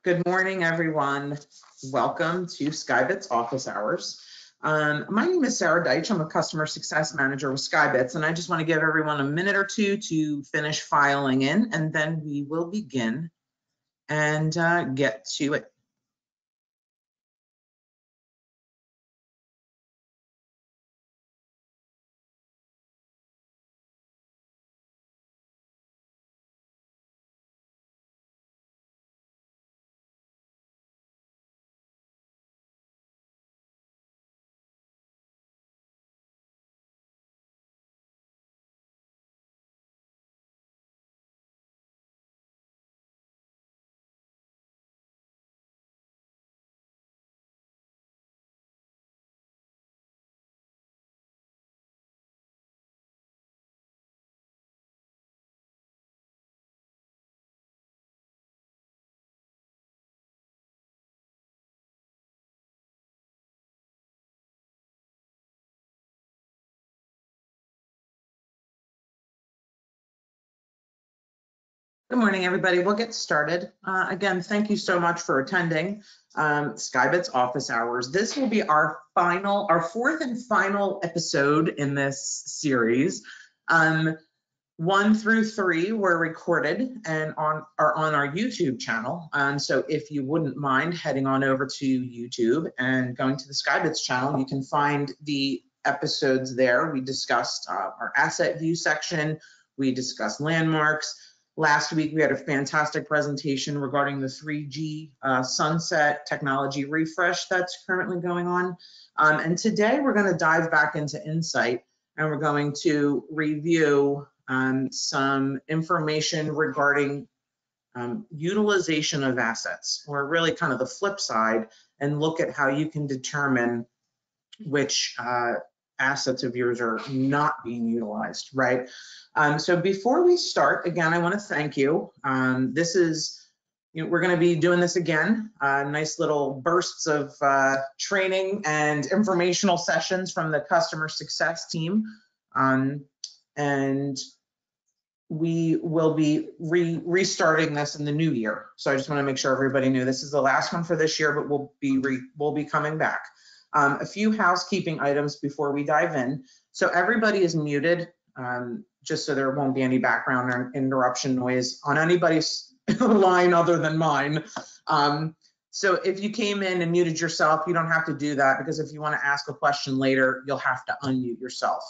Good morning, everyone. Welcome to Skybits office hours. My name is Sarah Deitch. I'm a customer success manager with Skybits, and I just want to give everyone a minute or two to finish filing in, and then we will begin and get to it. Good morning, everybody. We'll get started. Again, thank you so much for attending Skybits office hours. This will be our fourth and final episode in this series. 1 through 3 were recorded and are on our YouTube channel. So if you wouldn't mind heading on over to YouTube and going to the Skybits channel, you can find the episodes there. We discussed our asset view section. We discussed landmarks. Last week, we had a fantastic presentation regarding the 3G sunset technology refresh that's currently going on. And today, we're going to dive back into Insight, and we're going to review some information regarding utilization of assets, or really kind of the flip side, and look at how you can determine which assets of yours are not being utilized, right? So before we start, again, I want to thank you. This is, we're going to be doing this again, nice little bursts of training and informational sessions from the customer success team. And we will be restarting this in the new year. So I just want to make sure everybody knew this is the last one for this year, but we'll be coming back. A few housekeeping items before we dive in. So everybody is muted, just so there won't be any background or interruption noise on anybody's line other than mine. So if you came in and muted yourself, you don't have to do that, because if you want to ask a question later, you'll have to unmute yourself.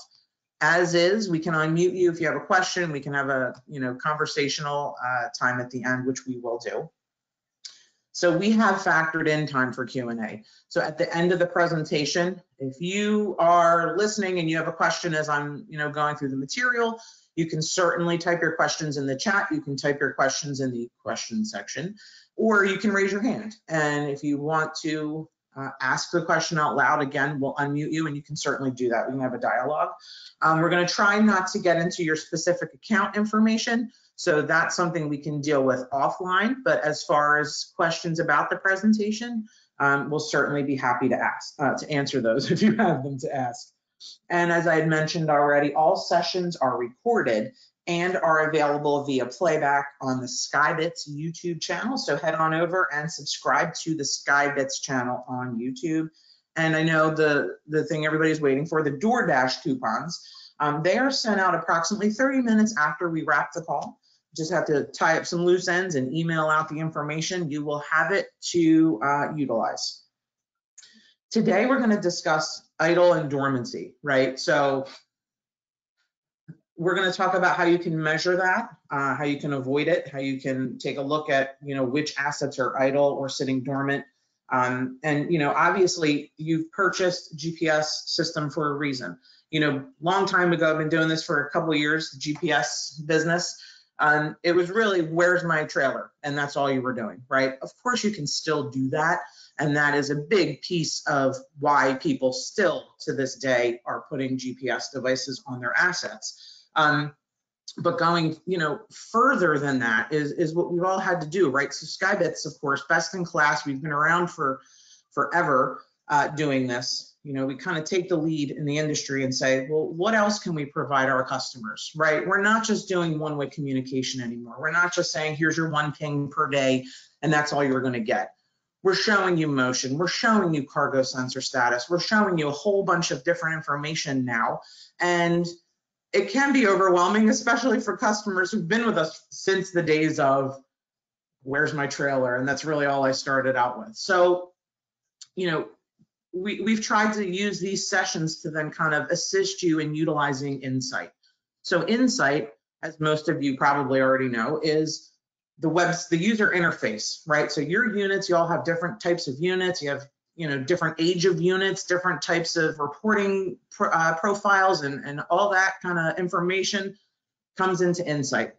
As is, we can unmute you if you have a question. We can have a conversational time at the end, which we will do. So we have factored in time for Q&A. So at the end of the presentation, if you are listening and you have a question as I'm going through the material, you can certainly type your questions in the chat. You can type your questions in the question section, or you can raise your hand. And if you want to ask the question out loud, again, we'll unmute you, and you can certainly do that. We can have a dialogue. We're going to try not to get into your specific account information, so that's something we can deal with offline. But as far as questions about the presentation, we'll certainly be happy to answer those if you have them to ask. And as I had mentioned already, all sessions are recorded and are available via playback on the Skybits YouTube channel. So head on over and subscribe to the Skybits channel on YouTube. And I know the thing everybody's waiting for, the DoorDash coupons, they are sent out approximately 30 minutes after we wrap the call. Just have to tie up some loose ends and email out the information. You will have it to utilize. Today, we're going to discuss idle and dormancy, right? So we're going to talk about how you can measure that, how you can avoid it, how you can take a look at, which assets are idle or sitting dormant. And, obviously you've purchased GPS system for a reason. Long time ago, I've been doing this for a couple of years, the GPS business. It was really, where's my trailer? And that's all you were doing, right? Of course you can still do that. And that is a big piece of why people still to this day are putting GPS devices on their assets. But going, further than that is what we've all had to do, right? So Skybits, of course, best in class. We've been around for forever. doing this, you know, we kind of take the lead in the industry and say, well, what else can we provide our customers, right? We're not just doing one-way communication anymore. We're not just saying, here's your one ping per day, and that's all you're going to get. We're showing you motion. We're showing you cargo sensor status. We're showing you a whole bunch of different information now. And it can be overwhelming, especially for customers who've been with us since the days of, where's my trailer? And that's really all I started out with. So, you know, we've tried to use these sessions to then kind of assist you in utilizing Insight. So Insight, as most of you probably already know, is the user interface, right? So your units, you all have different types of units. You have, you know, different age of units, different types of reporting profiles, and all that kind of information comes into Insight.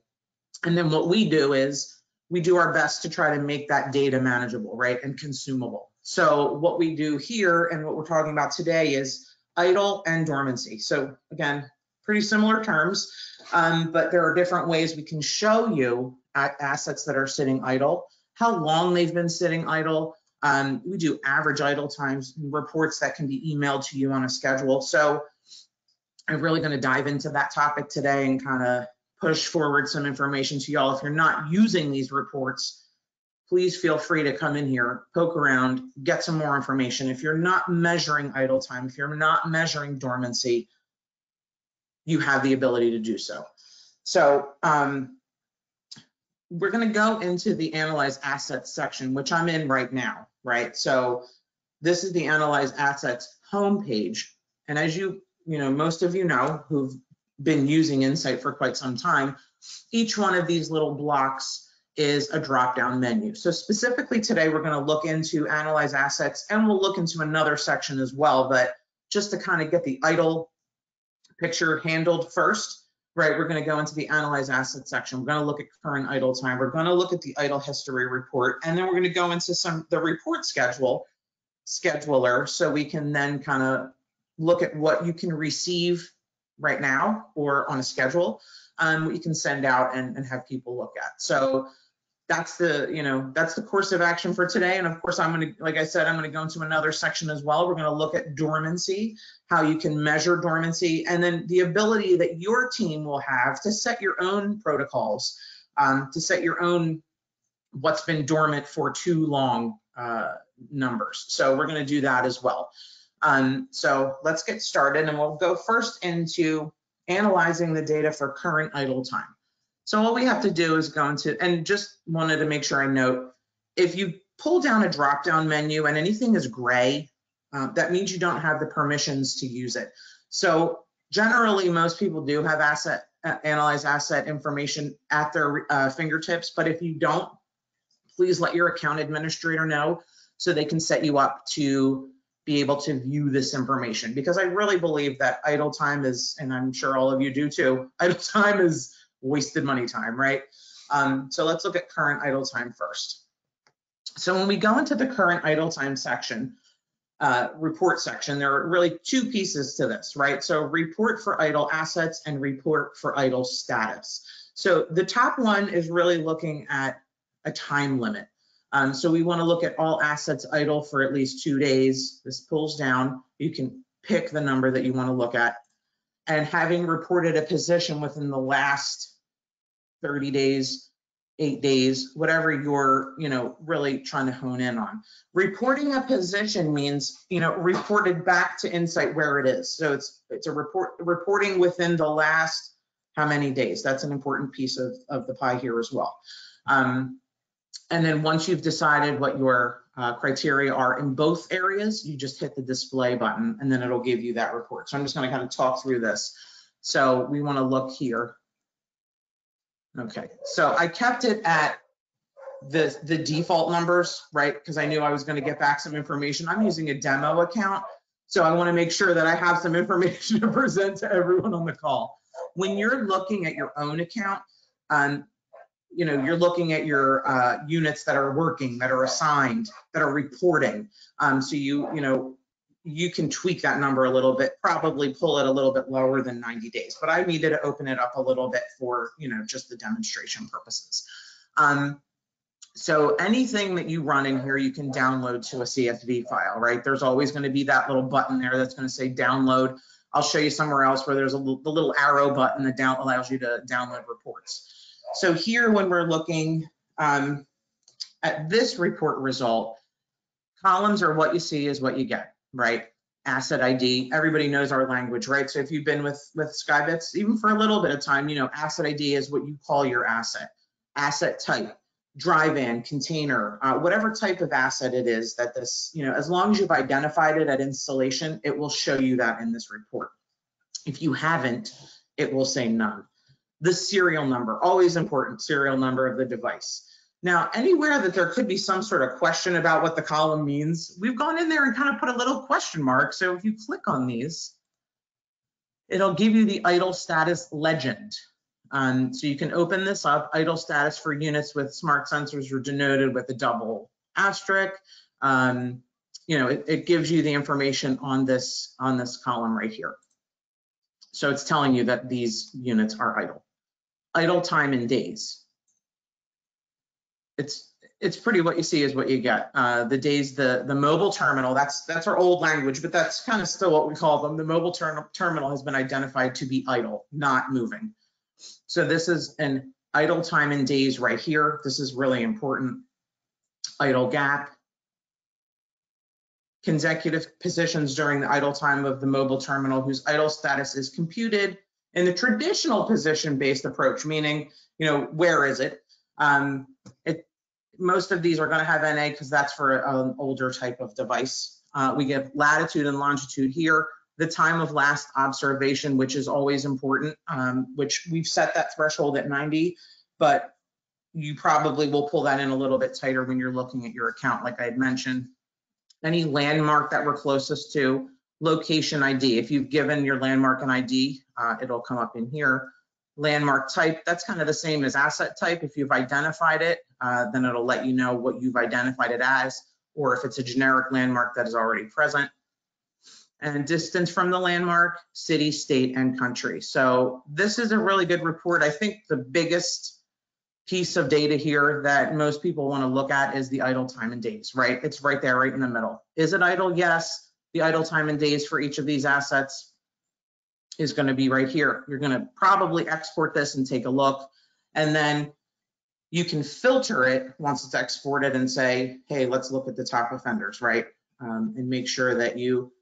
And then what we do is we do our best to try to make that data manageable, right, and consumable. So what we do here and what we're talking about today is idle and dormancy. So again, pretty similar terms, but there are different ways we can show you assets that are sitting idle, how long they've been sitting idle. We do average idle times, reports that can be emailed to you on a schedule. So I'm really going to dive into that topic today and kind of push forward some information to y'all. If you're not using these reports, please feel free to come in here, poke around, get some more information. If you're not measuring idle time, if you're not measuring dormancy, you have the ability to do so. So we're going to go into the Analyze Assets section, which I'm in right now, right? So this is the Analyze Assets homepage. And as you know, most of you know who've been using Insight for quite some time, each one of these little blocks is a drop-down menu. So specifically today, we're going to look into Analyze Assets, and we'll look into another section as well, but just to kind of get the idle picture handled first, right, we're going to go into the Analyze Assets section. We're going to look at current idle time. We're going to look at the idle history report, and then we're going to go into the report scheduler, so we can then kind of look at what you can receive right now or on a schedule, what you can send out and have people look at. So that's the course of action for today. And of course, I'm going to, like I said, I'm going to go into another section as well. We're going to look at dormancy, how you can measure dormancy, and then the ability that your team will have to set your own protocols, to set your own what's been dormant for too long numbers. So we're going to do that as well. So let's get started, and we'll go first into analyzing the data for current idle time. So all we have to do is go into, and just wanted to make sure I note, if you pull down a drop-down menu and anything is gray, that means you don't have the permissions to use it. So generally, most people do have analyze asset information at their fingertips, but if you don't, please let your account administrator know so they can set you up to be able to view this information, because I really believe that idle time is, and I'm sure all of you do too, idle time is wasted money time, right? So let's look at current idle time first. So when we go into the current idle time section, report section, there are really two pieces to this, right? So report for idle assets and report for idle status. So the top one is really looking at a time limit. So we want to look at all assets idle for at least 2 days. This pulls down. You can pick the number that you want to look at. And having reported a position within the last 30 days, 8 days, whatever you're, really trying to hone in on. Reporting a position means, reported back to Insight where it is. So it's a reporting within the last how many days. That's an important piece of the pie here as well. And then once you've decided what your criteria are in both areas, you just hit the display button and then it'll give you that report. So I'm just going to kind of talk through this. So we want to look here. Okay, so I kept it at the default numbers, right? Because I knew I was going to get back some information. I'm using a demo account, so I want to make sure that I have some information to present to everyone on the call. When you're looking at your own account, you're looking at your units that are working, that are assigned, that are reporting. So you can tweak that number a little bit, probably pull it a little bit lower than 90 days, but I needed to open it up a little bit for, just the demonstration purposes. So anything that you run in here, you can download to a CSV file, right? There's always going to be that little button there that's going to say download. I'll show you somewhere else where there's the little arrow button that allows you to download reports. So here, when we're looking at this report result, columns are what you see is what you get, right? Asset ID, everybody knows our language, right? So if you've been with Skybits, even for a little bit of time, you know, asset ID is what you call your asset. Asset type, dry van, container, whatever type of asset it is that this, you know, as long as you've identified it at installation, it will show you that in this report. If you haven't, it will say none. The serial number, always important, serial number of the device. Now, anywhere that there could be some sort of question about what the column means, we've gone in there and kind of put a little question mark. So if you click on these, it'll give you the idle status legend. So you can open this up. Idle status for units with smart sensors are denoted with a double asterisk. You know, it gives you the information on this column right here. So it's telling you that these units are idle. Idle time in days. It's pretty, what you see is what you get. The days, the mobile terminal, that's our old language, but that's kind of still what we call them. The mobile terminal has been identified to be idle, not moving. So this is an idle time in days right here. This is really important. Idle gap. Consecutive positions during the idle time of the mobile terminal whose idle status is computed in the traditional position-based approach, meaning, you know, where is it? Most of these are going to have NA because that's for an older type of device. We get latitude and longitude here, the time of last observation, which is always important, which we've set that threshold at 90, but you probably will pull that in a little bit tighter when you're looking at your account, like I had mentioned. Any landmark that we're closest to, location ID. If you've given your landmark an ID, it'll come up in here. Landmark type, that's kind of the same as asset type. If you've identified it, then it'll let you know what you've identified it as, or if it's a generic landmark that is already present. And distance from the landmark, city, state, and country. So this is a really good report. I think the biggest piece of data here that most people want to look at is the idle time in days, right? It's right there, right in the middle. Is it idle? Yes. The idle time in days for each of these assets is going to be right here. You're going to probably export this and take a look, and then you can filter it once it's exported and say, hey, let's look at the top offenders, right? And make sure that you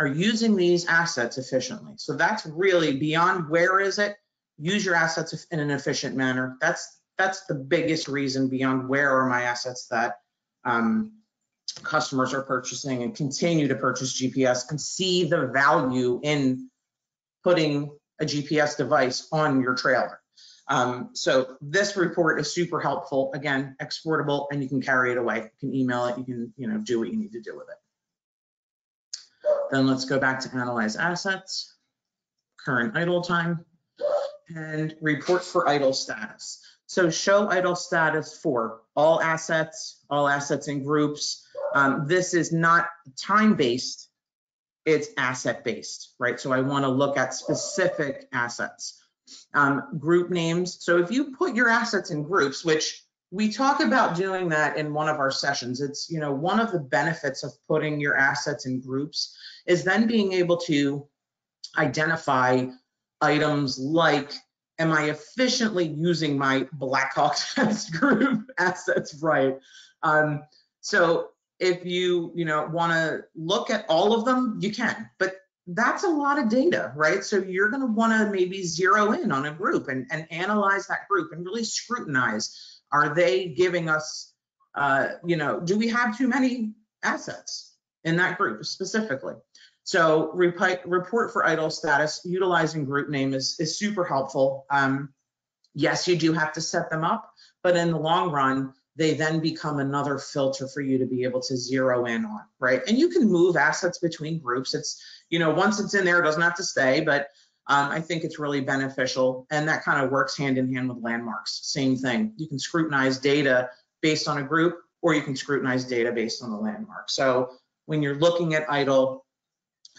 are using these assets efficiently. So that's really beyond where is it, use your assets in an efficient manner. That's the biggest reason beyond where are my assets that customers are purchasing and continue to purchase GPS and see the value in putting a GPS device on your trailer. So this report is super helpful. Again, exportable, and you can carry it away. You can email it. You can, do what you need to do with it. Then let's go back to analyze assets, current idle time, and report for idle status. So show idle status for all assets in groups. This is not time-based, it's asset-based, right? So I want to look at specific assets. Group names. So if you put your assets in groups, which we talk about doing that in one of our sessions, it's, one of the benefits of putting your assets in groups is then being able to identify items like, am I efficiently using my Blackhawk test group assets right? So if you, want to look at all of them, you can, but that's a lot of data, right? So you're going to want to maybe zero in on a group and analyze that group and really scrutinize. Are they giving us, do we have too many assets in that group specifically? So report for idle status utilizing group name is super helpful. Yes, you do have to set them up, but in the long run, they then become another filter for you to be able to zero in on, right? And you can move assets between groups. It's, once it's in there, it doesn't have to stay, but I think it's really beneficial. And that kind of works hand in hand with landmarks. Same thing. You can scrutinize data based on a group, or you can scrutinize data based on the landmark. So when you're looking at idle,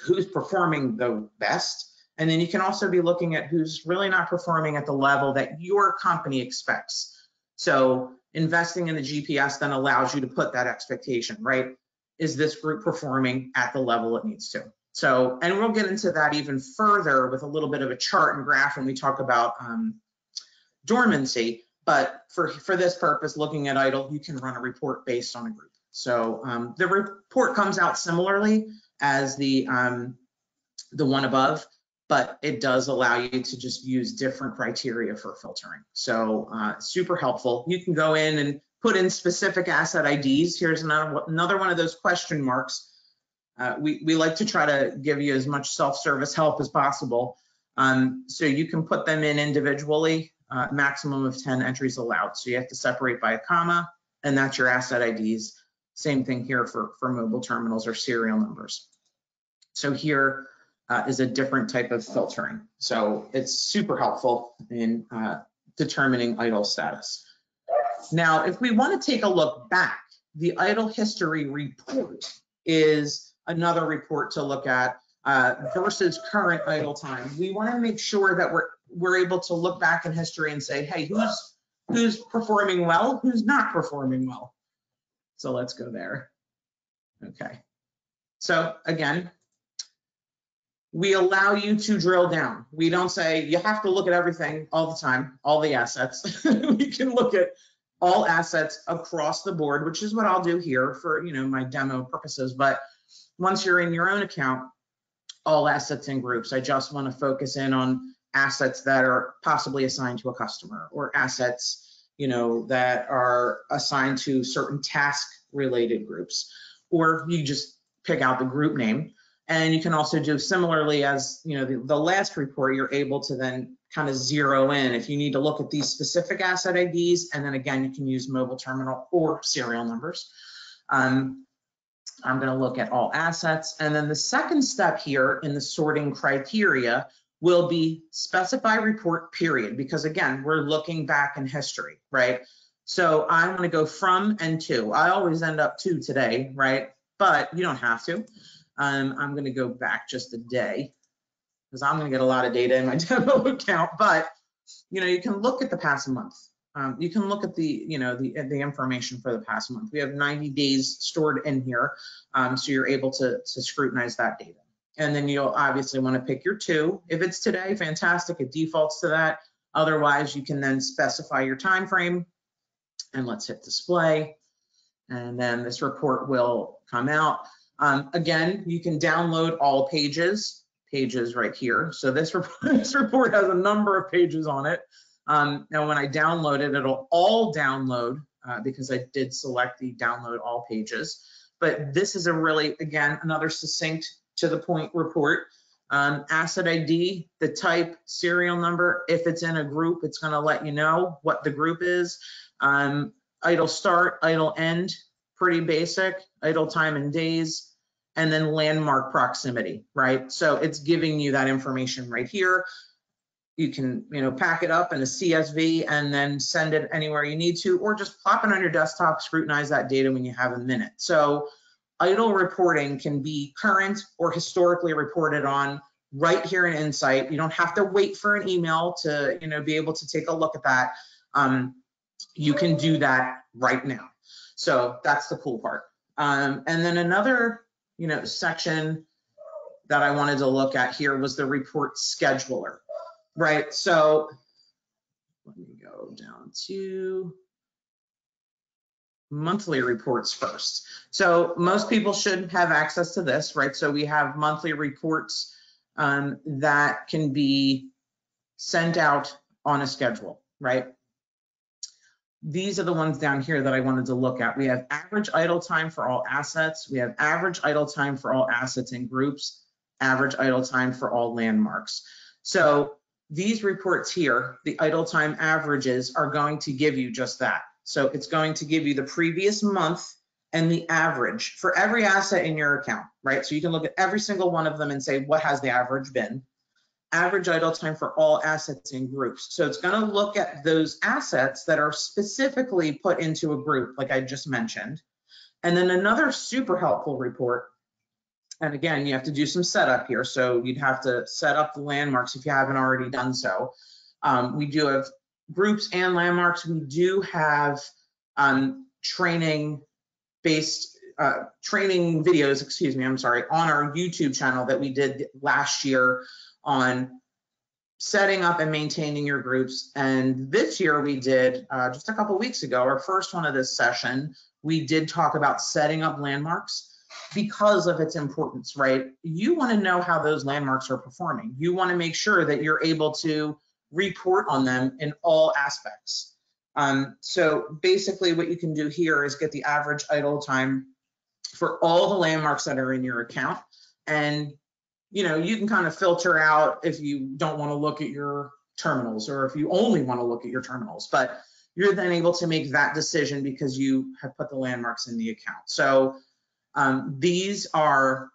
who's performing the best? And then you can also be looking at who's really not performing at the level that your company expects. So investing in the GPS then allows you to put that expectation, right? Is this group performing at the level it needs to? So, and we'll get into that even further with a little bit of a chart and graph when we talk about dormancy. But for this purpose, looking at idle, you can run a report based on a group. So the report comes out similarly as the one above, but it does allow you to just use different criteria for filtering. So super helpful. You can go in and put in specific asset IDs. Here's another one of those question marks. We like to try to give you as much self-service help as possible. So you can put them in individually, maximum of 10 entries allowed. So you have to separate by a comma, and that's your asset IDs. Same thing here for mobile terminals or serial numbers. So here is a different type of filtering. So it's super helpful in determining idle status. Now, if we want to take a look back, the idle history report is another report to look at versus current idle time. We want to make sure that we're able to look back in history and say, hey, who's performing well, who's not performing well. So let's go there. Okay. So again, we allow you to drill down. We don't say you have to look at everything all the time, all the assets. We can look at all assets across the board, which is what I'll do here for my demo purposes. But once you're in your own account, all assets in groups. I just want to focus in on assets that are possibly assigned to a customer, or assets that are assigned to certain task-related groups, or you just pick out the group name. And you can also do similarly as the last report, you're able to then kind of zero in if you need to look at these specific asset IDs, and then again, you can use mobile terminal or serial numbers. I'm going to look at all assets. And then the second step here in the sorting criteria will be specify report period, because again, we're looking back in history, right? So I'm going to go from and to. I always end up to today, right? But you don't have to. I'm going to go back just a day because I'm going to get a lot of data in my demo account. But you can look at the past month. You can look at the the information for the past month. We have 90 days stored in here, so you're able to scrutinize that data. And then you'll obviously want to pick your to. If it's today, fantastic, it defaults to that. Otherwise, you can then specify your time frame, and let's hit display, and then this report will come out. Again, you can download all pages right here. So this report has a number of pages on it. Now, when I download it, it'll all download because I did select the download all pages. But this is a really, again, another succinct to the point report. Asset ID, the type, serial number. If it's in a group, it's going to let you know what the group is. Idle start, idle end, pretty basic. Idle time in days. And then landmark proximity, right? So it's giving you that information right here. You can, pack it up in a CSV and then send it anywhere you need to, or just plop it on your desktop, scrutinize that data when you have a minute. So idle reporting can be current or historically reported on right here in Insight. You don't have to wait for an email to, be able to take a look at that. You can do that right now. So that's the cool part. And then another, section that I wanted to look at here was the report scheduler, right? So let me go down to monthly reports first. So most people should have access to this, right? So we have monthly reports that can be sent out on a schedule, right? These are the ones down here that I wanted to look at. We have average idle time for all assets. We have average idle time for all assets in groups, average idle time for all landmarks. So these reports here, the idle time averages, are going to give you just that. So it's going to give you the previous month and the average for every asset in your account, right? So you can look at every single one of them and say, what has the average been? Average idle time for all assets in groups. So it's going to look at those assets that are specifically put into a group, like I just mentioned. And then another super helpful report, and again, you have to do some setup here. So you'd have to set up the landmarks if you haven't already done so. We do have groups and landmarks. We do have training videos, excuse me, I'm sorry, on our YouTube channel that we did last year on setting up and maintaining your groups. And this year we did, just a couple weeks ago, our first one of this session, we did talk about setting up landmarks because of its importance, right? You want to know how those landmarks are performing. You want to make sure that you're able to report on them in all aspects. So basically what you can do here is get the average idle time for all the landmarks that are in your account. And you know, you can kind of filter out if you don't want to look at your terminals or if you only want to look at your terminals, but you're then able to make that decision because you have put the landmarks in the account. So these are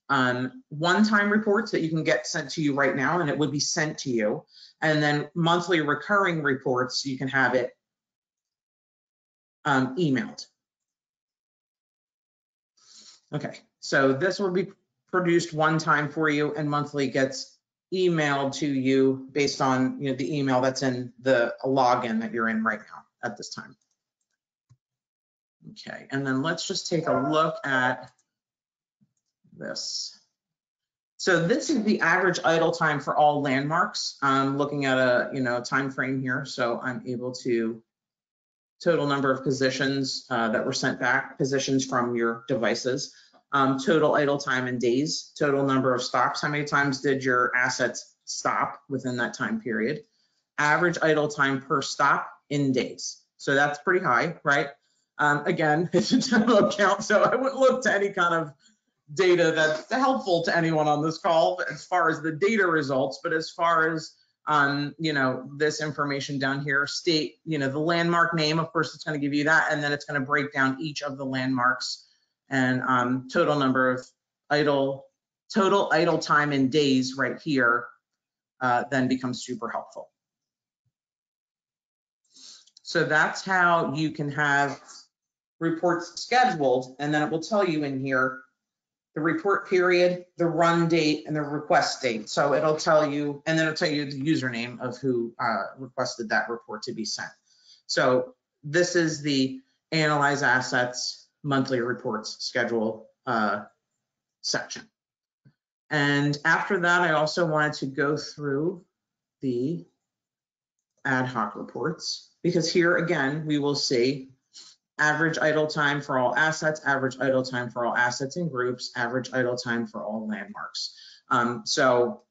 one-time reports that you can get sent to you right now, and it would be sent to you. And then monthly recurring reports, you can have it emailed. Okay, so this will be produced one time for you, and monthly gets emailed to you based on the email that's in the login that you're in right now at this time. Okay, and then let's just take a look at this. So this is the average idle time for all landmarks. I'm looking at a time frame here, so I'm able to total number of positions that were sent back, positions from your devices, total idle time in days, total number of stops, how many times did your assets stop within that time period, average idle time per stop in days. So that's pretty high, right? Again, it's a demo account, so I wouldn't look to any kind of data that's helpful to anyone on this call as far as the data results, but as far as this information down here, state, the landmark name, of course, it's going to give you that, and then it's going to break down each of the landmarks, and total number of total idle time in days right here then becomes super helpful. So that's how you can have reports scheduled, and then it will tell you in here the report period, the run date, and the request date. So it'll tell you, and then it'll tell you the username of who requested that report to be sent. So this is the Analyze Assets Monthly Reports Schedule section. And after that, I also wanted to go through the ad hoc reports, because here again, we will see average idle time for all assets, average idle time for all assets and groups, average idle time for all landmarks. So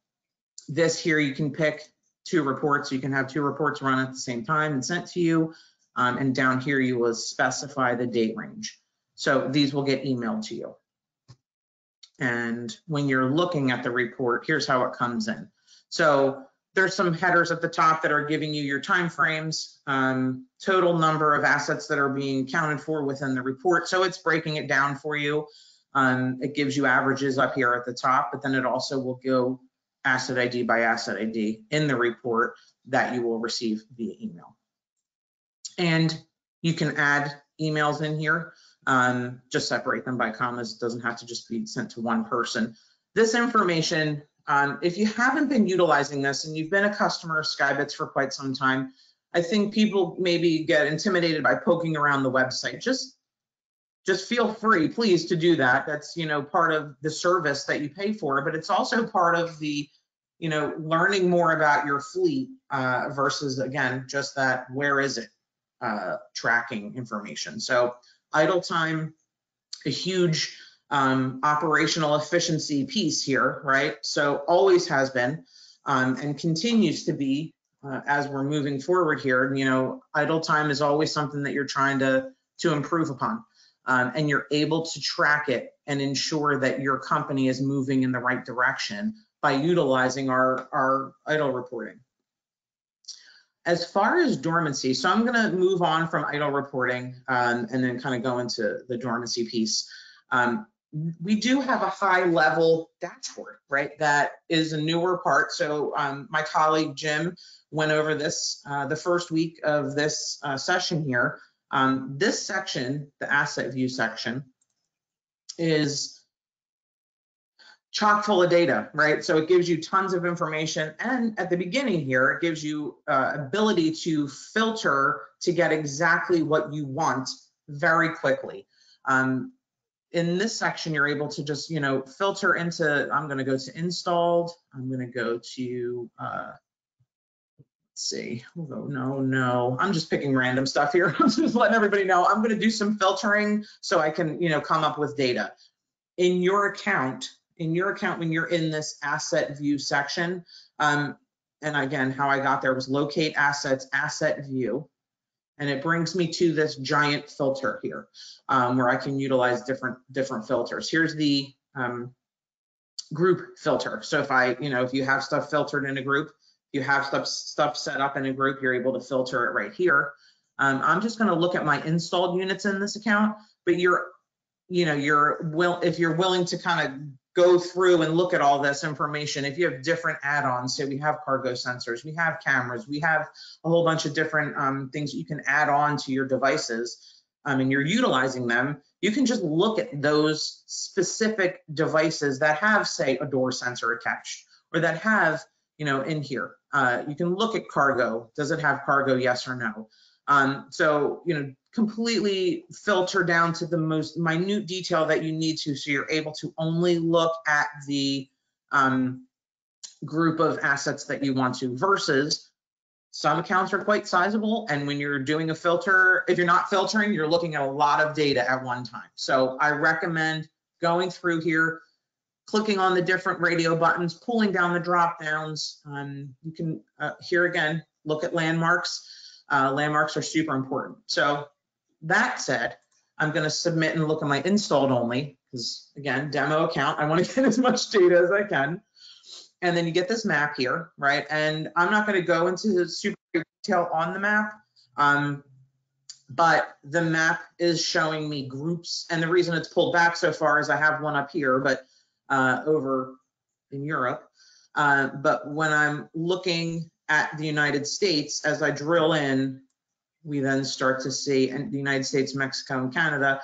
this here, you can pick two reports. You can have two reports run at the same time and sent to you. And down here, you will specify the date range. So these will get emailed to you. And when you're looking at the report, here's how it comes in. So there's some headers at the top that are giving you your time frames, total number of assets that are being accounted for within the report. So it's breaking it down for you. It gives you averages up here at the top, but then it also will go asset ID by asset ID in the report that you will receive via email. And you can add emails in here, just separate them by commas. It doesn't have to just be sent to one person. This information, if you haven't been utilizing this and you've been a customer of Skybits for quite some time, I think people maybe get intimidated by poking around the website. Just feel free, please, to do that. That's part of the service that you pay for, but it's also part of the learning more about your fleet versus, again, just that where is it tracking information. So idle time, a huge operational efficiency piece here, right? So always has been and continues to be as we're moving forward here. Idle time is always something that you're trying to improve upon, and you're able to track it and ensure that your company is moving in the right direction by utilizing our idle reporting. As far as dormancy, so I'm going to move on from idle reporting and then kind of go into the dormancy piece. We do have a high level dashboard, right? That is a newer part. So my colleague Jim went over this the first week of this session here. This section, the asset view section, is chock full of data, right? So it gives you tons of information. And at the beginning here, it gives you ability to filter to get exactly what you want very quickly. In this section, you're able to just, filter into, I'm going to go to installed. I'm going to go to, let's see, no, I'm just picking random stuff here. I'm just letting everybody know I'm going to do some filtering so I can, come up with data. In your account, when you're in this asset view section, and again, how I got there was locate assets, asset view. And it brings me to this giant filter here, where I can utilize different filters. Here's the group filter. So if you have stuff filtered in a group, you have stuff set up in a group, you're able to filter it right here. I'm just going to look at my installed units in this account, but if you're willing to kind of go through and look at all this information, if you have different add-ons, say we have cargo sensors, we have cameras, we have a whole bunch of different things you can add on to your devices, and you're utilizing them, you can just look at those specific devices that have, say, a door sensor attached, or that have, in here. You can look at cargo. Does it have cargo? Yes or no? So, completely filter down to the most minute detail that you need to, so you're able to only look at the group of assets that you want to, versus some accounts are quite sizable. And when you're doing a filter, if you're not filtering, you're looking at a lot of data at one time. So I recommend going through here, clicking on the different radio buttons, pulling down the drop downs. You can, here again, look at landmarks. Landmarks are super important. So that said, I'm going to submit and look at my installed only, because again, demo account, I want to get as much data as I can. And then you get this map here, right? And I'm not going to go into the super detail on the map, but the map is showing me groups. And the reason it's pulled back so far is I have one up here, but over in Europe. But when I'm looking at the United States, as I drill in, we then start to see, and the United States, Mexico, and Canada,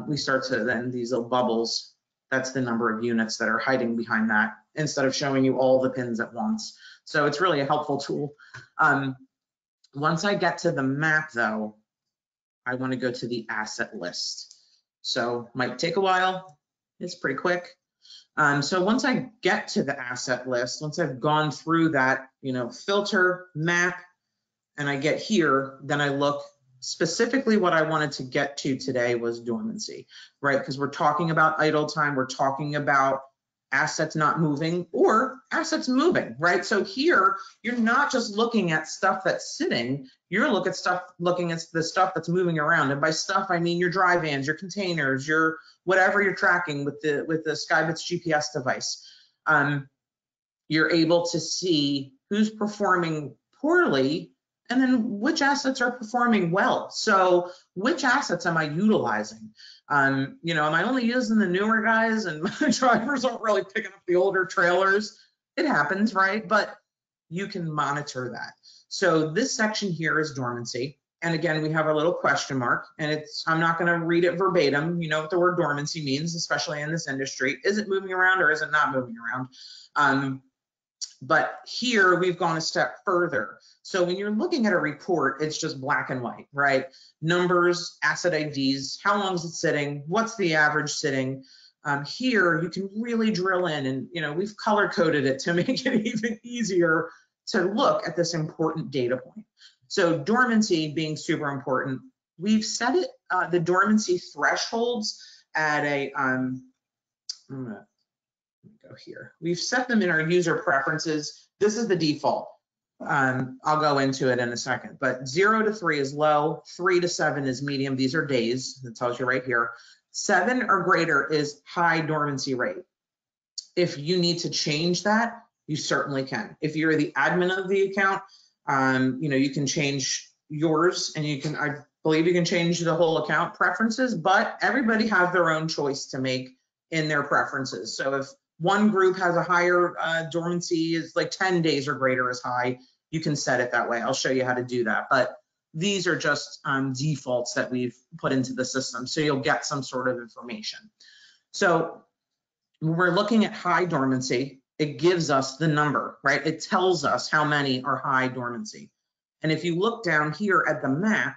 we start to then, these little bubbles, that's the number of units that are hiding behind that, instead of showing you all the pins at once. So it's really a helpful tool. Once I get to the map though, I want to go to the asset list. So might take a while, it's pretty quick. So once I get to the asset list, once I've gone through that, filter, map, and I get here, then I look specifically what I wanted to get to today was dormancy, right? Because we're talking about idle time, we're talking about assets not moving or assets moving, right? So here, you're not just looking at stuff that's sitting, you're looking at the stuff that's moving around. And by stuff, I mean your dry vans, your containers, your whatever you're tracking with the Skybits GPS device. You're able to see who's performing poorly, and then which assets are performing well. So which assets am I utilizing? Am I only using the newer guys and my drivers aren't really picking up the older trailers? It happens, right? But you can monitor that. So this section here is dormancy. And again, we have a little question mark, and I'm not going to read it verbatim. You know what the word dormancy means, especially in this industry. Is it moving around or is it not moving around? But here we've gone a step further. So when you're looking at a report, it's just black and white, right? Numbers, asset IDs, how long is it sitting? What's the average sitting? Here you can really drill in, and we've color coded it to make it even easier to look at this important data point. So dormancy being super important, we've set it, the dormancy thresholds at a, I'm gonna go here. We've set them in our user preferences. This is the default. I'll go into it in a second, but 0 to 3 is low, 3 to 7 is medium. These are days, it tells you right here. 7 or greater is high dormancy rate. If you need to change that, you certainly can. If you're the admin of the account, you can change yours, and I believe you can change the whole account preferences, but everybody has their own choice to make in their preferences. So if one group has a higher dormancy, is like 10 days or greater is high, you can set it that way. I'll show you how to do that. But these are just defaults that we've put into the system, so you'll get some sort of information. So when we're looking at high dormancy, it gives us the number, right? It tells us how many are high dormancy. And if you look down here at the map,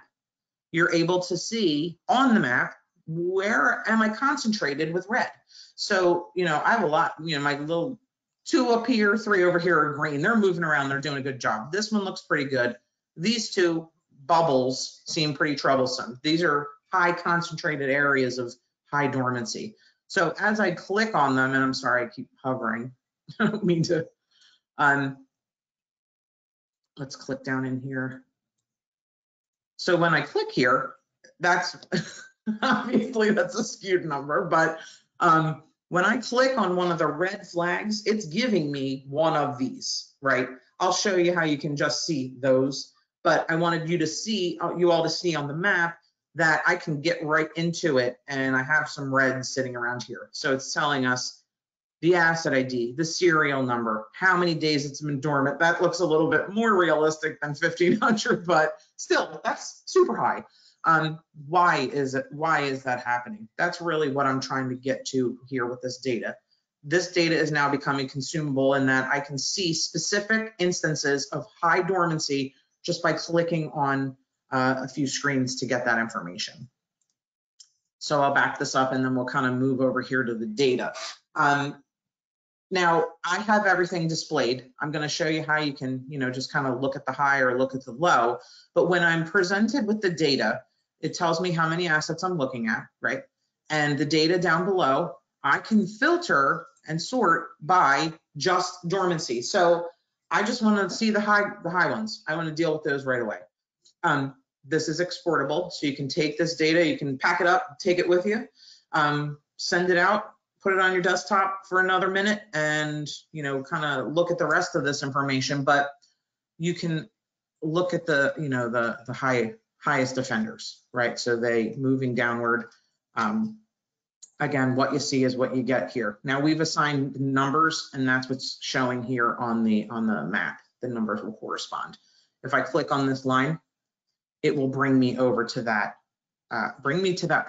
you're able to see on the map, where am I concentrated with red? So, I have a lot, my little 2 up here, 3 over here are green. They're moving around, they're doing a good job. This one looks pretty good. These 2 bubbles seem pretty troublesome. These are high concentrated areas of high dormancy. So as I click on them, and I'm sorry, I keep hovering. I don't mean to, let's click down in here. So when I click here, that's obviously that's a skewed number, but when I click on one of the red flags, it's giving me one of these, right? I'll show you how you can just see those, but I wanted you to see, you all to see on the map that I can get right into it, and I have some red sitting around here. So it's telling us the asset ID, the serial number, how many days it's been dormant. That looks a little bit more realistic than 1,500, but still, that's super high. Why is that happening? That's really what I'm trying to get to here with this data. This data is now becoming consumable in that I can see specific instances of high dormancy just by clicking on a few screens to get that information. So I'll back this up and then we'll kind of move over here to the data. Now I have everything displayed. I'm going to show you how you can, just kind of look at the high or look at the low. But when I'm presented with the data, it tells me how many assets I'm looking at, right? And the data down below, I can filter and sort by just dormancy. So I just want to see the high ones. I want to deal with those right away. This is exportable, so you can take this data, you can pack it up, take it with you, send it out, put it on your desktop for another minute, and kind of look at the rest of this information. But you can look at the the highest offenders, right? So they moving downward. Again, what you see is what you get here. Now we've assigned numbers, and that's what's showing here on the map. The numbers will correspond. If I click on this line, it will bring me over to that,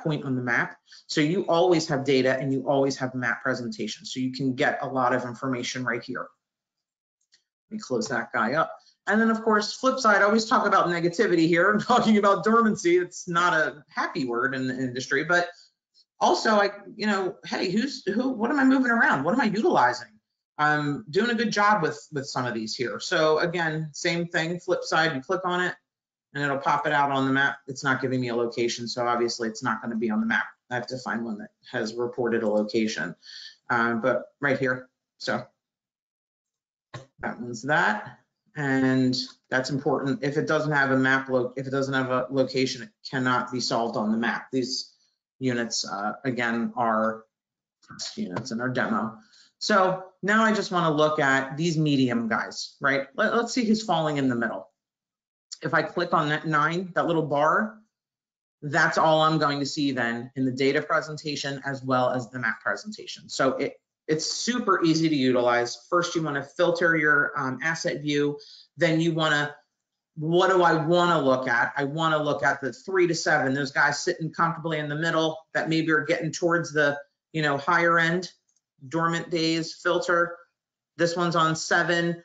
point on the map. So you always have data and you always have map presentation. So you can get a lot of information right here. Let me close that guy up. And then of course, flip side, I always talk about negativity here. I'm talking about dormancy. It's not a happy word in the industry, but also hey, what am I moving around? What am I utilizing? I'm doing a good job with some of these here. So again, same thing, flip side, you click on it, and it'll pop it out on the map. It's not giving me a location, so obviously it's not going to be on the map. I have to find one that has reported a location, but right here. So that one's that, and that's important. If it doesn't have a map, if it doesn't have a location, it cannot be solved on the map. These units, again, are units in our demo. So now I just want to look at these medium guys, right? Let's see who's falling in the middle. If I click on that 9, that little bar, that's all I'm going to see then in the data presentation as well as the map presentation. So it's super easy to utilize. First, you want to filter your asset view. Then you want to, what do I want to look at? I want to look at the 3 to 7, those guys sitting comfortably in the middle that maybe are getting towards the higher end, dormant days filter. This one's on 7.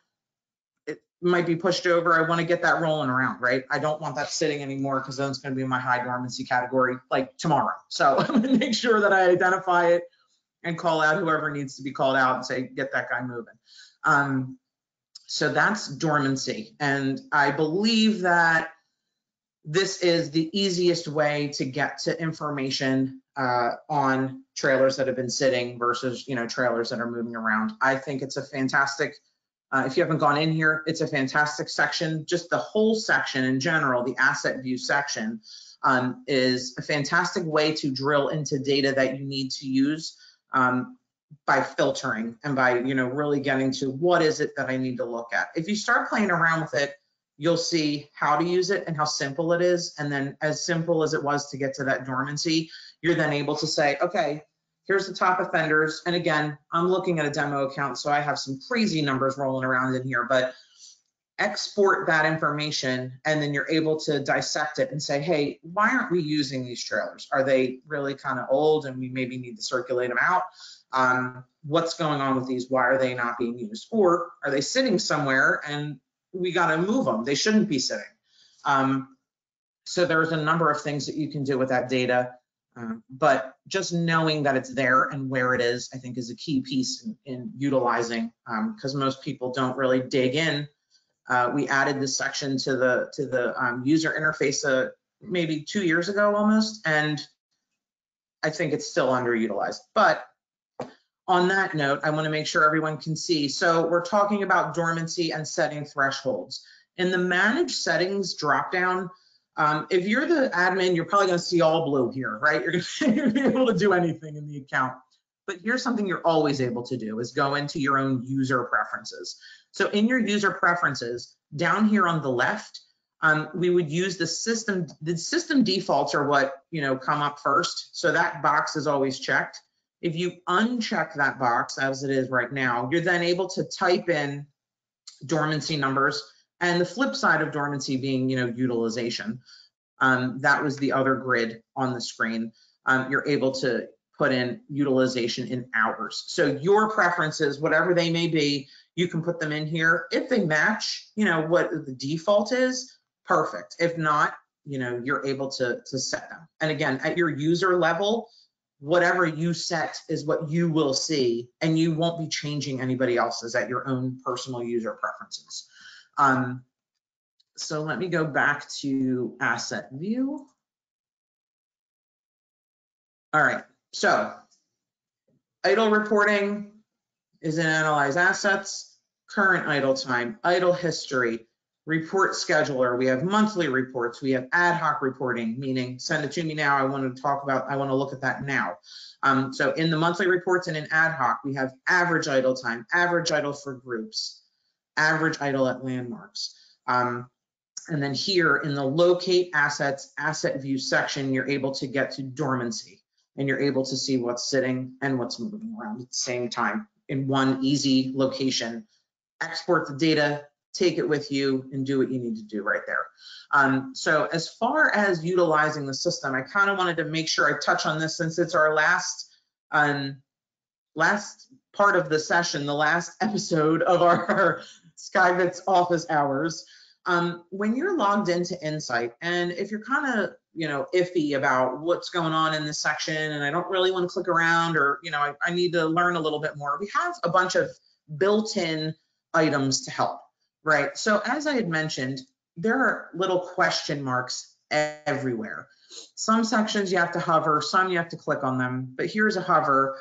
Might be pushed over. I want to get that rolling around, right? I don't want that sitting anymore because then it's going to be in my high dormancy category like tomorrow. So I'm going to make sure that I identify it and call out whoever needs to be called out and say, get that guy moving. So that's dormancy. And I believe that this is the easiest way to get to information on trailers that have been sitting versus, trailers that are moving around. I think it's a fantastic if you haven't gone in here, it's a fantastic section. Just the whole section in general, the asset view section, is a fantastic way to drill into data that you need to use by filtering and by really getting to what is it that I need to look at. If you start playing around with it, you'll see how to use it and how simple it is. And then as simple as it was to get to that dormancy, you're then able to say, okay, here's the top offenders. And again, I'm looking at a demo account, so I have some crazy numbers rolling around in here, but export that information and then you're able to dissect it and say, hey, why aren't we using these trailers? Are they really kind of old and we maybe need to circulate them out? what's going on with these? Why are they not being used? Or are they sitting somewhere and we got to move them? They shouldn't be sitting. So there's a number of things that you can do with that data, but just knowing that it's there and where it is, I think, is a key piece in utilizing, because most people don't really dig in. We added this section to the user interface maybe 2 years ago almost, and I think it's still underutilized. But on that note, I want to make sure everyone can see. So we're talking about dormancy and setting thresholds. In the manage settings dropdown, if you're the admin, you're probably going to see all blue here, right? You're going to be able to do anything in the account. But here's something you're always able to do is go into your own user preferences. So in your user preferences, down here on the left, we would use the system defaults are what, come up first. So that box is always checked. If you uncheck that box as it is right now, you're then able to type in dormancy numbers, and the flip side of dormancy being, utilization. That was the other grid on the screen. You're able to put in utilization in hours. So your preferences, whatever they may be, you can put them in here. If they match, what the default is, perfect. If not, you're able to set them. And again, at your user level, whatever you set is what you will see, and you won't be changing anybody else's at your own personal user preferences. So let me go back to asset view. All right, so idle reporting is in analyze assets, current idle time, idle history, report scheduler. We have monthly reports. We have ad hoc reporting, meaning send it to me now. I want to look at that now. So in the monthly reports and in ad hoc, we have average idle time, average idle for groups, average idle at landmarks. And then here in the locate assets, asset view section, you're able to get to dormancy, and you're able to see what's sitting and what's moving around at the same time in one easy location. Export the data, take it with you, and do what you need to do right there. So as far as utilizing the system, I kind of wanted to make sure I touch on this since it's our last part of the session, the last episode of our Skybits office hours. When you're logged into Insight, and if you're kind of iffy about what's going on in this section, and I don't really want to click around, or I need to learn a little bit more, we have a bunch of built-in items to help, right? So as I had mentioned, there are little question marks everywhere. Some sections you have to hover, some you have to click on them, but here's a hover.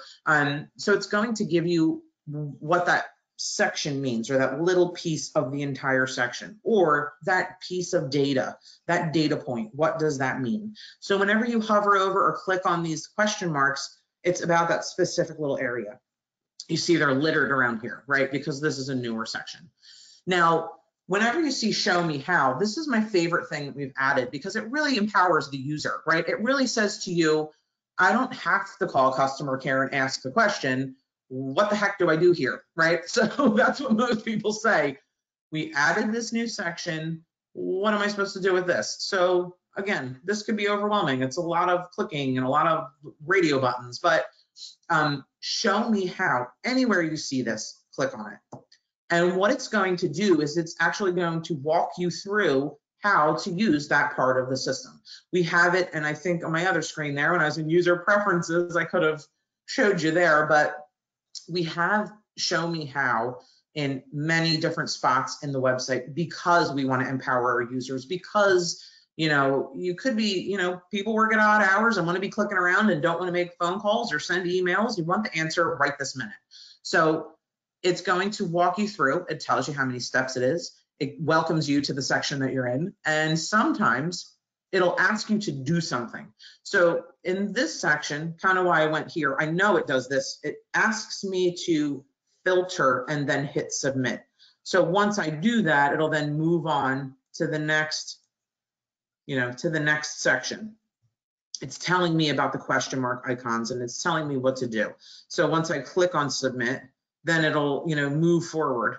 So it's going to give you what that section means, or that little piece of the entire section, or that piece of data, that data point. What does that mean? So whenever you hover over or click on these question marks, it's about that specific little area. You see they're littered around here, right? Because this is a newer section. Now, whenever you see show me how, this is my favorite thing that we've added because it really empowers the user, right? It really says to you, I don't have to call customer care and ask the question, what the heck do I do here, right? So that's what most people say. We added this new section. What am I supposed to do with this? So again, this could be overwhelming. It's a lot of clicking and a lot of radio buttons, but show me how. Anywhere you see this, click on it. And what it's going to do is it's actually going to walk you through how to use that part of the system. We have it, and I think on my other screen there, when I was in user preferences, I could have showed you there, but we have show me how in many different spots in the website because we want to empower our users, because you could be, people work at odd hours and want to be clicking around and don't want to make phone calls or send emails. You want the answer right this minute. So it's going to walk you through. It tells you how many steps it is. It welcomes you to the section that you're in. And sometimes it'll ask you to do something. So in this section, kind of why I went here, I know it does this. It asks me to filter and then hit submit. So once I do that, it'll then move on to the next, to the next section. It's telling me about the question mark icons, and it's telling me what to do. So once I click on submit, then it'll, move forward.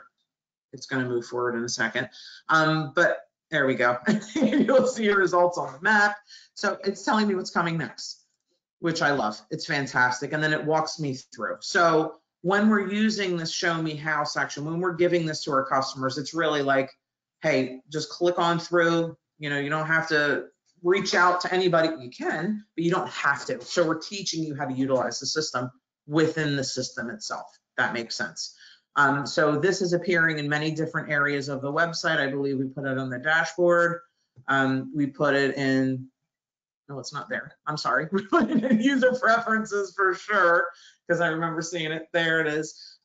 It's going to move forward in a second. But there we go. You'll see your results on the map. So it's telling me what's coming next, which I love. It's fantastic. And then it walks me through. So when we're using this show me how section, when we're giving this to our customers, it's really like, hey, just click on through, you know, you don't have to reach out to anybody. You can, but you don't have to. So we're teaching you how to utilize the system within the system itself. That makes sense. So this is appearing in many different areas of the website. I believe we put it on the dashboard. We put it in, no, it's not there. I'm sorry. We put it in user preferences for sure, because I remember seeing it. There it is.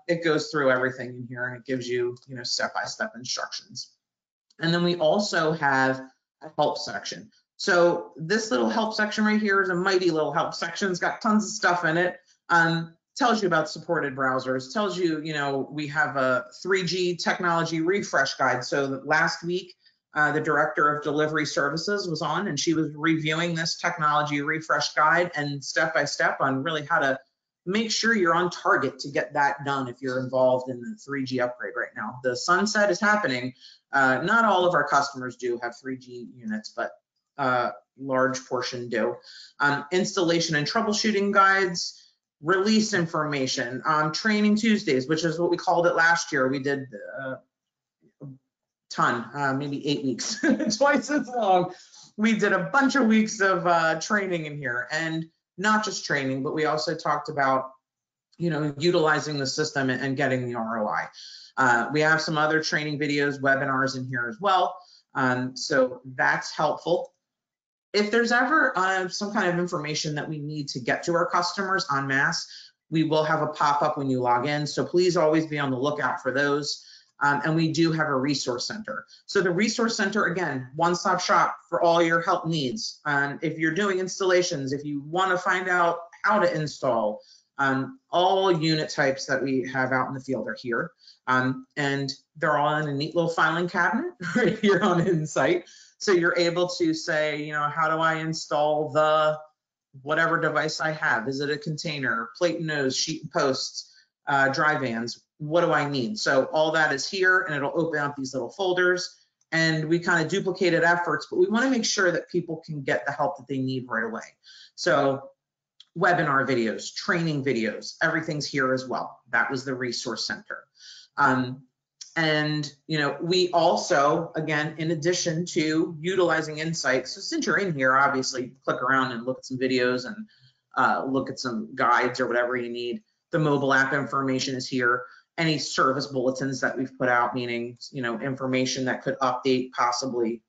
It goes through everything in here and it gives you, you know, step-by-step instructions. And then we also have a help section. So this little help section right here is a mighty little help section. It's got tons of stuff in it. Tells you about supported browsers, tells you, you know, we have a 3G technology refresh guide. So last week, the director of delivery services was on and she was reviewing this technology refresh guide and step-by-step on really how to make sure you're on target to get that done if you're involved in the 3G upgrade right now. The sunset is happening. Not all of our customers do have 3G units, but large portion do. Installation and troubleshooting guides, release information, training Tuesdays, which is what we called it last year. We did a ton, maybe 8 weeks, twice as long. We did a bunch of weeks of training in here, and not just training, but we also talked about, you know, utilizing the system and getting the ROI. We have some other training videos, webinars in here as well. So that's helpful. If there's ever some kind of information that we need to get to our customers en masse, we will have a pop-up when you log in. So please always be on the lookout for those. And we do have a resource center. So the resource center, again, one-stop shop for all your help needs. If you're doing installations, if you want to find out how to install, all unit types that we have out in the field are here. And they're all in a neat little filing cabinet right here on Insight. So you're able to say, you know, how do I install the whatever device I have? Is it a container, plate and nose, sheet and posts, dry vans? What do I need? So all that is here, and it'll open up these little folders. And we kind of duplicated efforts, but we want to make sure that people can get the help that they need right away. So webinar videos, training videos, everything's here as well. That was the resource center. And, you know, we also, again, in addition to utilizing Insight, so since you're in here, obviously click around and look at some videos and look at some guides or whatever you need. The mobile app information is here. Any service bulletins that we've put out, meaning, you know, information that could update possibly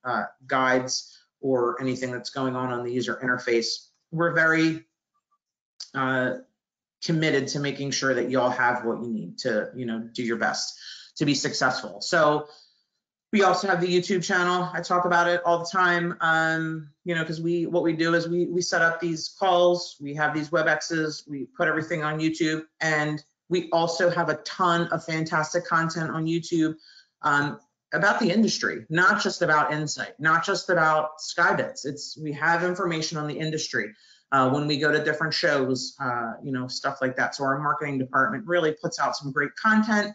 guides or anything that's going on the user interface. We're very committed to making sure that y'all have what you need to, you know, do your best to be successful. So we also have the YouTube channel. I talk about it all the time, you know, because what we do is we set up these calls, we have these WebExes, we put everything on YouTube, and we also have a ton of fantastic content on YouTube about the industry, not just about Insight, not just about Skybits. We have information on the industry. When we go to different shows, you know, stuff like that. So our marketing department really puts out some great content,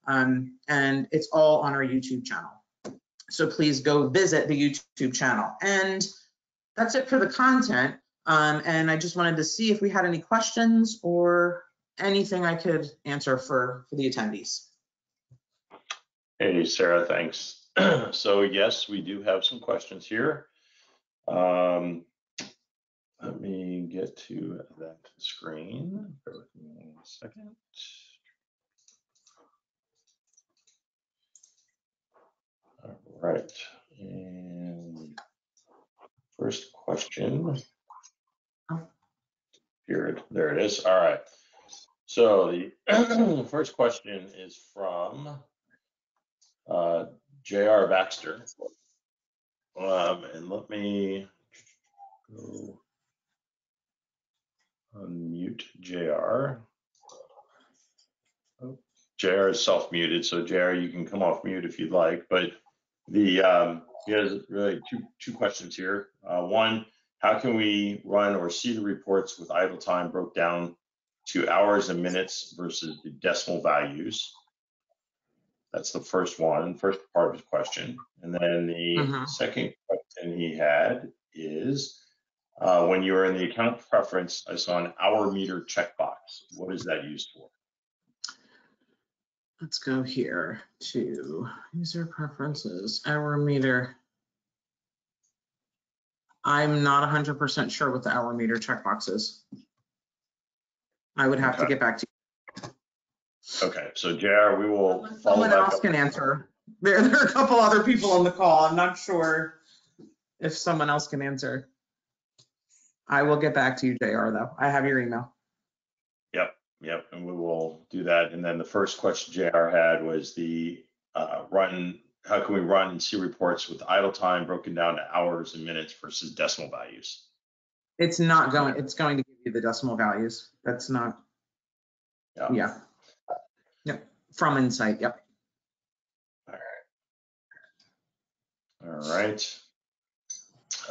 and it's all on our YouTube channel. So please go visit the YouTube channel. And that's it for the content. And I just wanted to see if we had any questions or anything I could answer for the attendees. Hey, Sarah, thanks. So yes, we do have some questions here. Let me get to that screen. Bear with me 1 second. All right, and first question. Here, there it is. All right. So the first question is from J.R. Baxter. And let me go unmute JR. Oh, JR is self-muted, so JR, you can come off mute if you'd like. But he has really two questions here. One, how can we run or see the reports with idle time broke down to hours and minutes versus the decimal values? That's the first part of his question. And then the second question he had is, when you were in the account preference, I saw an hour meter checkbox. What is that used for? let's go here to user preferences, hour meter. I'm not 100% sure what the hour meter checkbox is. I would have to Okay. get back to you. Okay, so JR, we will follow Someone back else up. can answer. There are a couple other people on the call. I'm not sure if someone else can answer. I will get back to you, JR, though. I have your email. Yep, and we will do that. And then the first question JR had was the how can we run and see reports with idle time broken down to hours and minutes versus decimal values? It's not going, it's going to give you the decimal values. That's not, yeah. Yep, from Insight, yep. All right.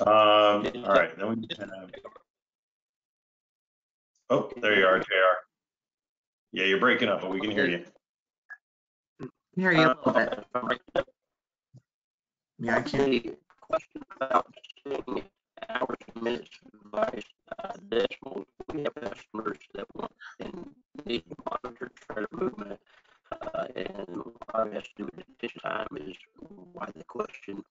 All right, then we have, oh, there you are, JR. Yeah, you're breaking up, but we can hear you. Hear you a little bit. Yeah, I can't. Question about seeing hours and minutes by decimals. We have customers that want and need to monitor trailer movement, and what has to do with this time is why the question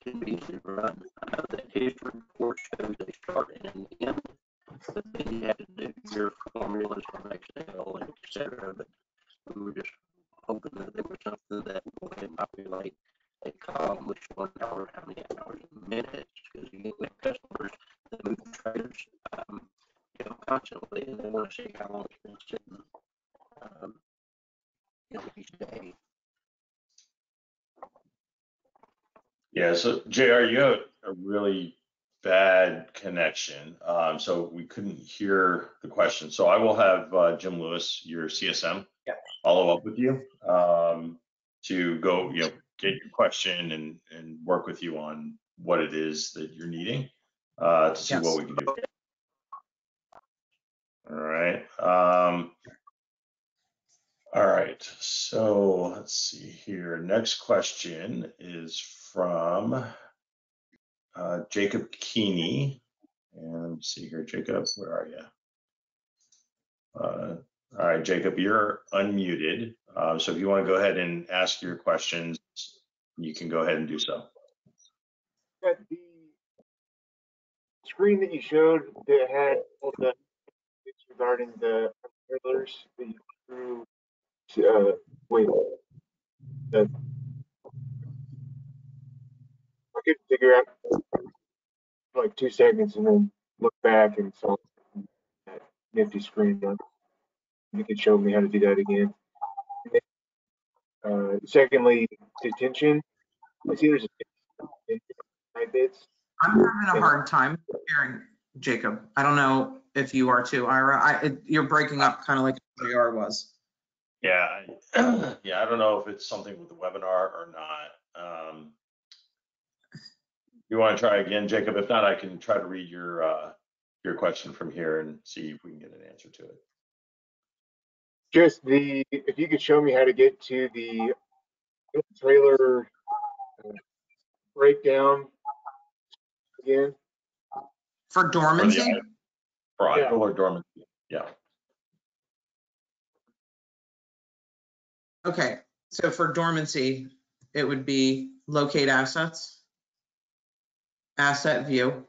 can be easily run. That his report shows they start and end, but then you have to do your formulas from Excel and et cetera. But we were just hoping that there was something that would populate a column with 1 hour, how many hours and minutes, because you get customers that move trailers, constantly, and they want to see how long it's been sitting, each day. Yeah, so JR, you have a really bad connection, so we couldn't hear the question. So I will have Jim Lewis, your CSM, follow up with you to go, get your question and work with you on what it is that you're needing to see what we can do. All right. All right. So let's see here. Next question is from Jacob Keeney. And let's see here, Jacob, where are you? All right, Jacob, you're unmuted. So if you want to go ahead and ask your questions, you can go ahead and do so. At the screen that you showed that had all the things regarding the trailers that you drew, I could figure out for like 2 seconds and then look back and saw that nifty screen. You could show me how to do that again. Secondly, detention. I see there's a bits. I'm having a hard time hearing Jacob. I don't know if you are too, Ira. You're breaking up kind of like JR was. Yeah, I don't know if it's something with the webinar or not. You want to try again, Jacob? If not, I can try to read your question from here and see if we can get an answer to it. Just if you could show me how to get to the trailer breakdown again. For dormancy? For idle or dormancy, yeah. Okay, so for dormancy, it would be locate assets, asset view,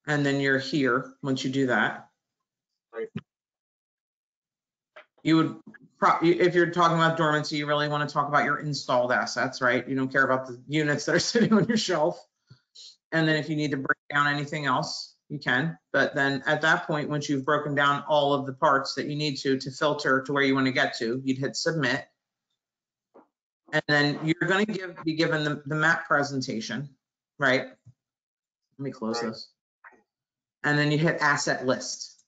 and then you're here once you do that. Right. You would, if you're talking about dormancy, you really want to talk about your installed assets, right? You don't care about the units that are sitting on your shelf. And then if you need to break down anything else, you can. But then at that point, once you've broken down all of the parts that you need to filter to where you want to get to, you'd hit submit. And then you're going to be given the map presentation, right? Let me close this. And then you hit asset list.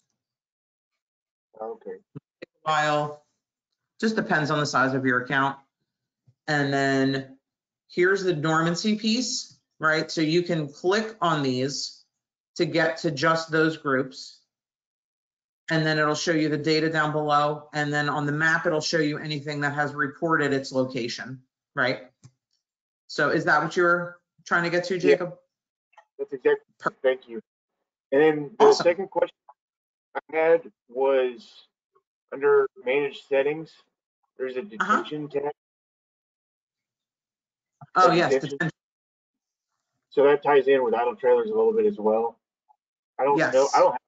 Okay. File, just depends on the size of your account. And then here's the dormancy piece, right? So you can click on these to get to just those groups. And then it'll show you the data down below. And then on the map, it'll show you anything that has reported its location, right? So is that what you're trying to get to, Jacob? Yeah, that's exactly. Thank you. And then the second question I had was under manage settings, there's a detention tab. Oh, yes. Detention. So that ties in with idle trailers a little bit as well. I don't know. Yes. I don't have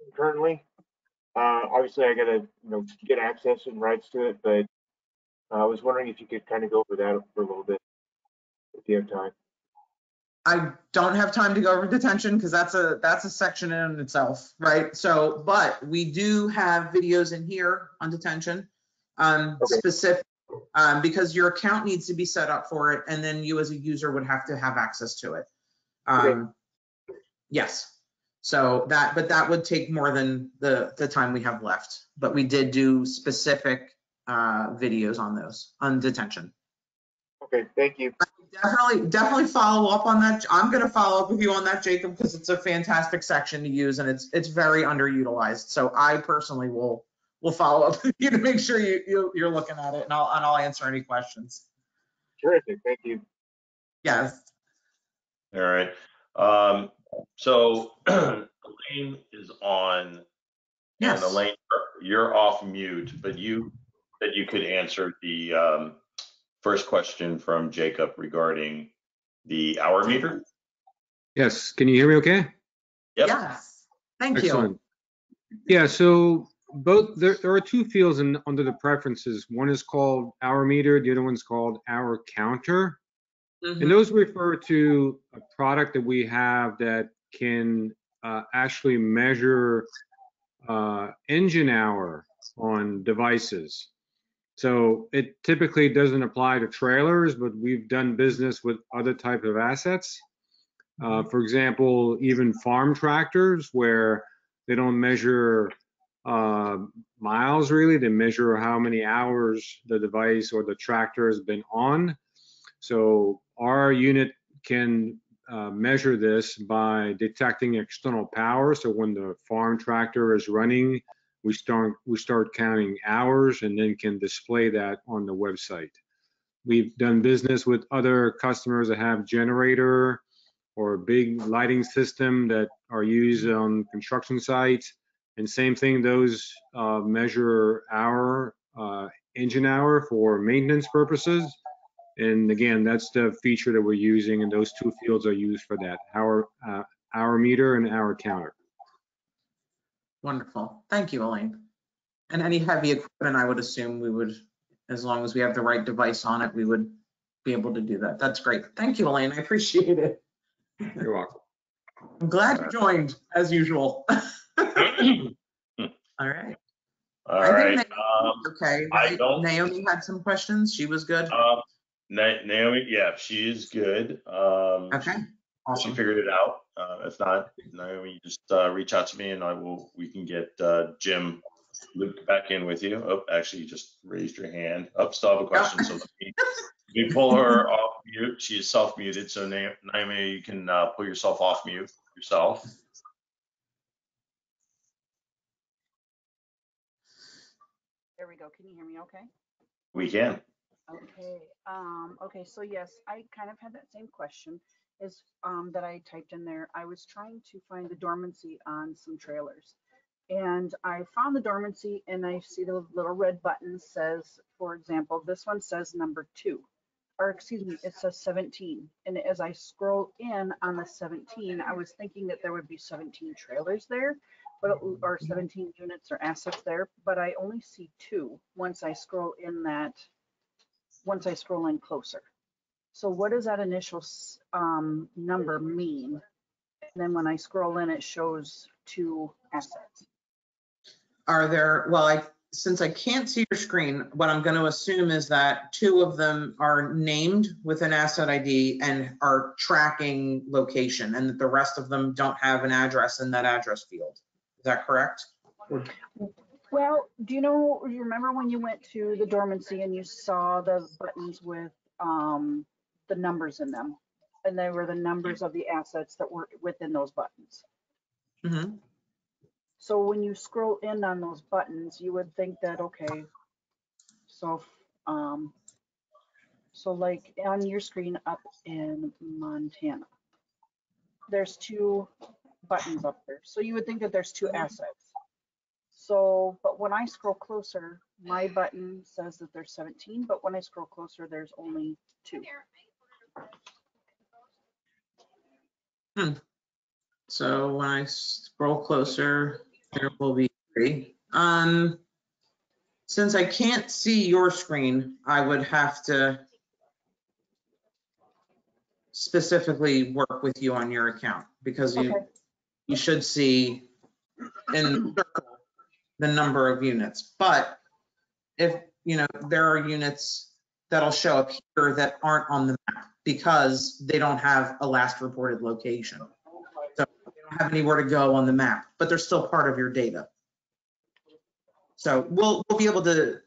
it currently. Obviously, I gotta get access and rights to it, but I was wondering if you could kind of go over that for a little bit, if you have time. I don't have time to go over detention because that's a section in itself, right? So, but we do have videos in here on detention, Okay. specific, because your account needs to be set up for it, and then you as a user would have to have access to it. Okay. Yes. So but that would take more than the time we have left. But we did do specific videos on those, on detention. Okay, thank you. Definitely follow up on that. I'm going to follow up with you on that, Jacob, because it's a fantastic section to use and it's very underutilized. So I personally will follow up with you to make sure you're looking at it, and I'll answer any questions. Terrific, thank you. Yes. All right. So Elaine is on, Yes. and Elaine, you're off mute, but you said you could answer the first question from Jacob regarding the hour meter. Yes, can you hear me okay? Yep. Yes. Thank Excellent. you. Yeah, so there are two fields under the preferences. One is called hour meter, the other one's called hour counter. And those refer to a product that we have that can actually measure engine hour on devices. So it typically doesn't apply to trailers, but we've done business with other types of assets. For example, even farm tractors, where they don't measure miles really, they measure how many hours the device or the tractor has been on. So our unit can measure this by detecting external power. So when the farm tractor is running, we start counting hours and then can display that on the website. We've done business with other customers that have generator or big lighting system that are used on construction sites. And same thing, those measure our engine hour for maintenance purposes. And again, that's the feature that we're using, and those two fields are used for that, hour meter and hour counter. Wonderful. Thank you, Elaine. And any heavy equipment, I would assume we would, as long as we have the right device on it, we would be able to do that. That's great. Thank you, Elaine. I appreciate it. You're welcome. I'm glad you joined, as usual. All right. All right. Okay, right? Naomi had some questions. She was good. Naomi, yeah, she is good. Okay. Awesome. She figured it out. If not, Naomi, just reach out to me and we can get Jim looped back in with you. Oh, actually, you just raised your hand. Still have a question. So let me pull her off mute. She is self-muted. So Naomi, you can pull yourself off mute yourself. There we go. Can you hear me okay? We can. Okay. Okay, so yes, I kind of had that same question is that I typed in there. I was trying to find the dormancy on some trailers. And I found the dormancy and I see the little red button says, for example, this one says number 2, or excuse me, it says 17. And as I scroll in on the 17, I was thinking that there would be 17 trailers there, or 17 units or assets there, but I only see 2 once I scroll in closer. So what does that initial number mean? And then when I scroll in, it shows 2 assets. Are there, well, since I can't see your screen, what I'm going to assume is that 2 of them are named with an asset ID and are tracking location, and that the rest of them don't have an address in that address field. Is that correct? Well, you remember when you went to the dormancy and you saw the buttons with the numbers in them, and they were the numbers of the assets that were within those buttons. Mm-hmm. So when you scroll in on those buttons, you would think that, okay, so like on your screen up in Montana, there's 2 buttons up there. So you would think that there's 2 assets. So, but when I scroll closer, my button says that there's 17, but when I scroll closer, there's only 2. So when I scroll closer, there will be 3. Since I can't see your screen, I would have to specifically work with you on your account, because Okay. you should see in circle the number of units. But if, you know, there are units that'll show up here that aren't on the map because they don't have a last reported location. So they don't have anywhere to go on the map, but they're still part of your data. So we'll be able to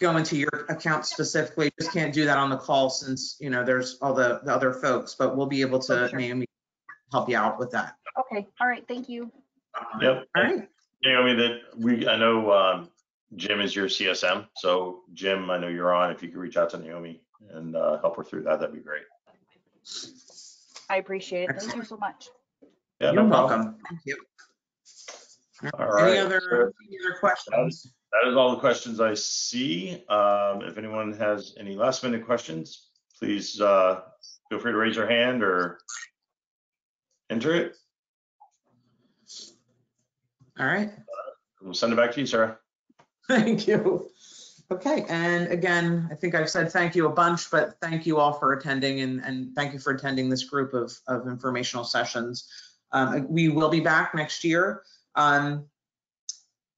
go into your account specifically. Just can't do that on the call since, you know, there's all the other folks, but we'll be able to, Oh, sure. Naomi, help you out with that. Okay. All right. Thank you. Yep. All right. Naomi, I know Jim is your CSM. So Jim, I know you're on. If you could reach out to Naomi and help her through that, that'd be great. I appreciate it. Thank you so much. Yeah, You're no problem. welcome. Thank you. All right. Any other questions? That is all the questions I see. If anyone has any last minute questions, please feel free to raise your hand or enter it. All right. We'll send it back to you, Sarah. Thank you. Okay, and again, I think I've said thank you a bunch, but thank you all for attending, and thank you for attending this group of informational sessions. We will be back next year.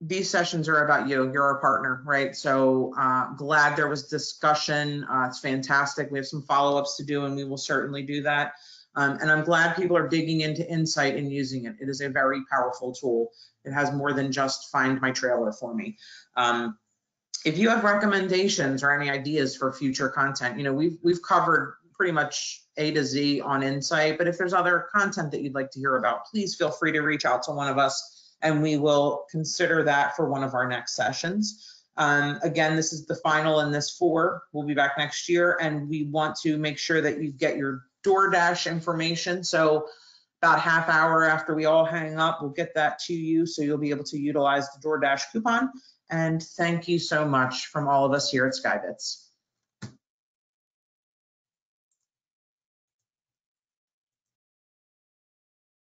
These sessions are about you. You're our partner, right? So glad there was discussion. It's fantastic. We have some follow-ups to do, and we will certainly do that. And I'm glad people are digging into Insight and using it. It is a very powerful tool. It has more than just find my trailer for me. If you have recommendations or any ideas for future content, you know, we've covered pretty much A to Z on Insight, but if there's other content that you'd like to hear about, please feel free to reach out to one of us and we will consider that for one of our next sessions. Again, this is the final in this 4. We'll be back next year, and we want to make sure that you get your DoorDash information. So about half hour after we all hang up, we'll get that to you, so you'll be able to utilize the DoorDash coupon. And thank you so much from all of us here at Skybits.